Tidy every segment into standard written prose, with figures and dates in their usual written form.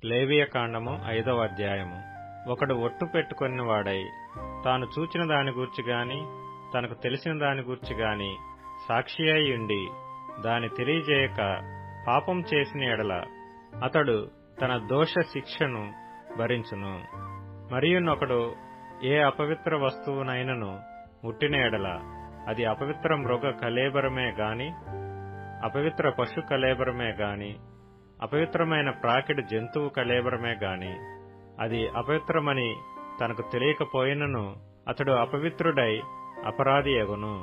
లేవియకాండము 5వ అధ్యాయము. ఒకడు ఒట్టు పెట్టుకొనివాడై తాను చూచిన దాని గూర్చి గాని తనకు తెలిసిన దాని గూర్చి గాని సాక్షి అయి ఉండి దాని తెలియజేయక పాపం చేసిన ఎడల అతడు తన దోష శిక్షను భరించును. మరియునొకడు ఏ అపవిత్ర వస్తువునైనను ముట్టిన ఎడల అది అపవిత్ర మృగ కళేబరమే గాని అపవిత్ర పశు కళేబరమే గాని అపవిత్రమైన ప్రాకిడి జంతువు కళేబరమే గాని అది అపవిత్రమని తనకు తెలియకపోయినను అతడు అపవిత్రుడై అపరాధి యగును.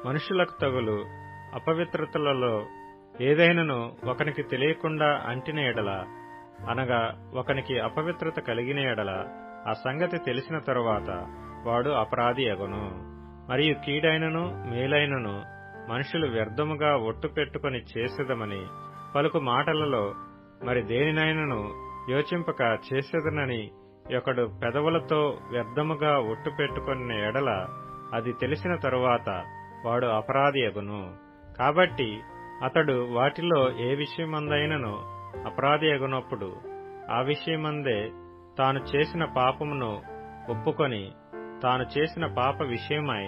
మనుషులకు తగులు అపవిత్రతలలో ఏదైనను ఒకనికి తెలియకుండా అంటిన ఎడల అనగా ఒకనికి అపవిత్రత కలిగిన ఎడల ఆ సంగతి తెలిసిన తరువాత వాడు అపరాధి యగును. మరియు కీడైనను మేలైనను మనుషులు వ్యర్థముగా ఒట్టు పెట్టుకుని చేసేదమని పలుకు మాటలలో మరి దేనినైనను యోచింపక చేసేదనని ఒకడు పెదవులతో వ్యర్థముగా ఒట్టు పెట్టుకున్న ఎడల అది తెలిసిన తరువాత వాడు అపరాధి యగును. కాబట్టి అతడు వాటిలో ఏ విషయమందైనను అపరాధి యగునప్పుడు ఆ విషయమందే తాను చేసిన పాపమును ఒప్పుకొని తాను చేసిన పాప విషయమై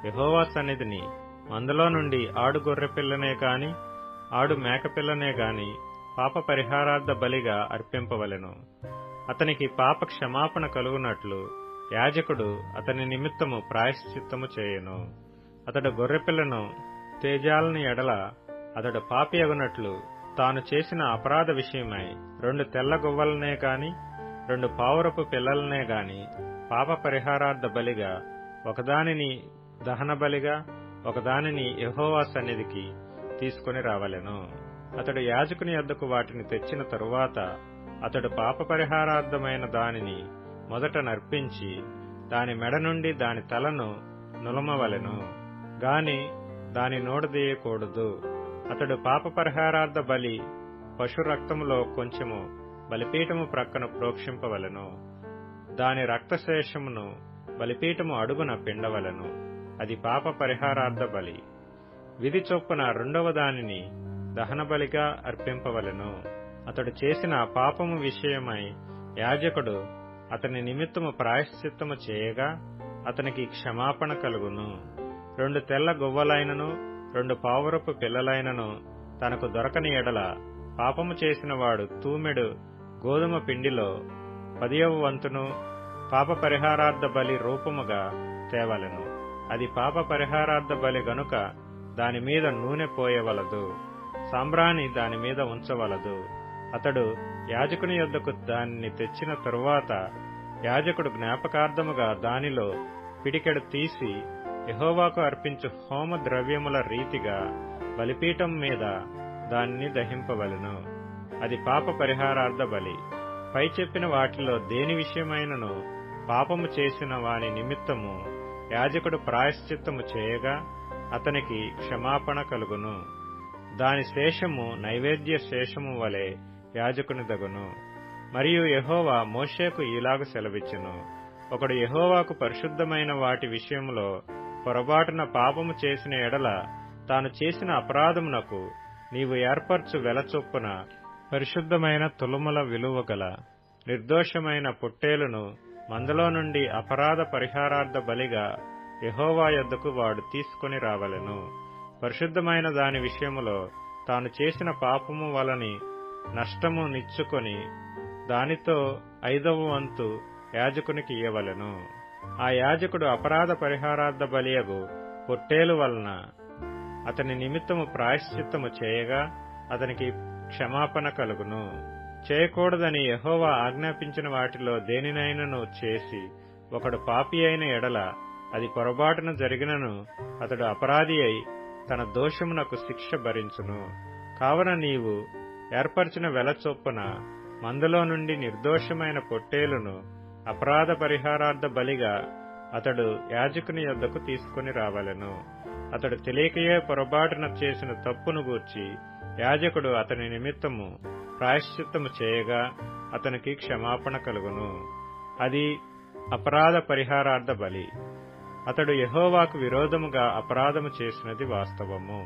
యెహోవా సన్నిధిని మందలో నుండి ఆడు గొర్రెపిల్లనే గాని ఆడు మేకపిల్లనే గాని పాప పరిహారార్థ బలిగా అర్పింపవలెను. అతనికి పాప క్షమాపణ కలుగునట్లు యాజకుడు అతని నిమిత్తము ప్రాయశ్చిత్తము చేయును. అతడు గొర్రెపిల్లను తేజాలని ఎడల అతడు పాపియగునట్లు తాను చేసిన అపరాధ విషయమై 2 తెల్ల గువ్వలనే గాని 2 పావురపు పిల్లలనే గాని పాప పరిహారార్థ బలిగా ఒకదానిని దహన బలిగా ఒకదానిని యెహోవా సన్నిధికి తీసుకుని రావలెను. అతడు యాజకుని యొద్దకు వాటిని తెచ్చిన తరువాత అతడు పాప పరిహారార్థమైన దానిని మొదట నర్పించి దాని మెడ నుండి దాని తలను నులమవలెను గాని దాని నోడదీయకూడదు. అతడు పాప పరిహారార్థ బలి పశు రక్తములో కొంచెము బలిపీఠము ప్రక్కన ప్రోక్షింపవలెను. దాని రక్తశేషమును బలిపీఠము అడుగున పిండవలెను. అది పాప పరిహారార్థ బలి. విధి చొప్పున 2వ దానిని దహన బలిగా అర్పింపవలెను. అతడు చేసిన పాపము విషయమై యాజకుడు అతని నిమిత్తము ప్రాయశ్చిత్తము చేయగా అతనికి క్షమాపణ కలుగును. 2 తెల్ల గువ్వలైనను 2 పావురపు పిల్లలైనను తనకు దొరకని ఎడల పాపము చేసిన వాడు తూమెడు గోధుమ పిండిలో 10వ వంతును పాప పరిహారార్థ బలి రూపముగా తేవలెను. అది పాప పరిహారార్థ బలి గనుక దాని మీద నూనె పోయవలదు, సాంబ్రాణి దాని మీద ఉంచవలదు. అతడు యాజకుని యొద్దకు దానిని తెచ్చిన తరువాత యాజకుడు జ్ఞాపకార్థముగా దానిలో పిడికెడు తీసి యెహోవాకు అర్పించు హోమ ద్రవ్యముల రీతిగా బలిపీఠం మీద దానిని దహింపవలెను. అది పాప పరిహారార్థ బలి. పై చెప్పిన వాటిలో దేని విషయమైనను పాపము చేసిన వాని నిమిత్తము యాజకుడు ప్రాయశ్చిత్తము చేయగా అతనికి క్షమాపణ కలుగును. దాని శేషము నైవేద్య శేషము వలె యాజకుని దగును. మరియు యెహోవా మోషేకు ఈలాగు సెలవిచ్చెను. ఒకడు యెహోవాకు పరిశుద్ధమైన వాటి విషయములో పొరబాటున పాపము చేసిన ఎడల తాను చేసిన అపరాధమునకు నీవు ఏర్పరచు వెల చొప్పున పరిశుద్ధమైన తులముల విలువ గల నిర్దోషమైన పొట్టేలును మందలో నుండి అపరాధ పరిహారార్థ బలిగా యెహోవా యొద్దకు వాడు తీసుకుని రావలెను. పరిశుద్ధమైన దాని విషయములో తాను చేసిన పాపము వలని నష్టము నిచ్చుకొని దానితో 5వ వంతు యాజకునికి ఇయ్యవలెను. ఆ యాజకుడు అపరాధ పరిహారార్థ బలియగు పొట్టేలు వలన అతని నిమిత్తము ప్రాయశ్చిత్తము చేయగా అతనికి క్షమాపణ కలుగును. చేయకూడదని యెహోవా ఆజ్ఞాపించిన వాటిలో దేనినైనను చేసి ఒకడు పాపి అయిన ఎడల అది పొరబాటున జరిగినను అతడు అపరాధి అయి తన దోషమునకు శిక్ష భరించును. కావున నీవు ఏర్పరిచిన వెల చొప్పున మందలో నుండి నిర్దోషమైన పొట్టేలును అపరాధ పరిహారార్థ బలిగా అతడు యాజకుని యొద్దకు తీసుకుని రావలెను. అతడు తెలియకయే పొరబాటున చేసిన తప్పును గూర్చి యాజకుడు అతని నిమిత్తము ప్రాయశ్చిత్తము చేయగా అతనికి క్షమాపణ కలుగును. అది అపరాధ పరిహారార్థ బలి. అతడు యెహోవాకు విరోధముగా అపరాధము చేసినది వాస్తవము.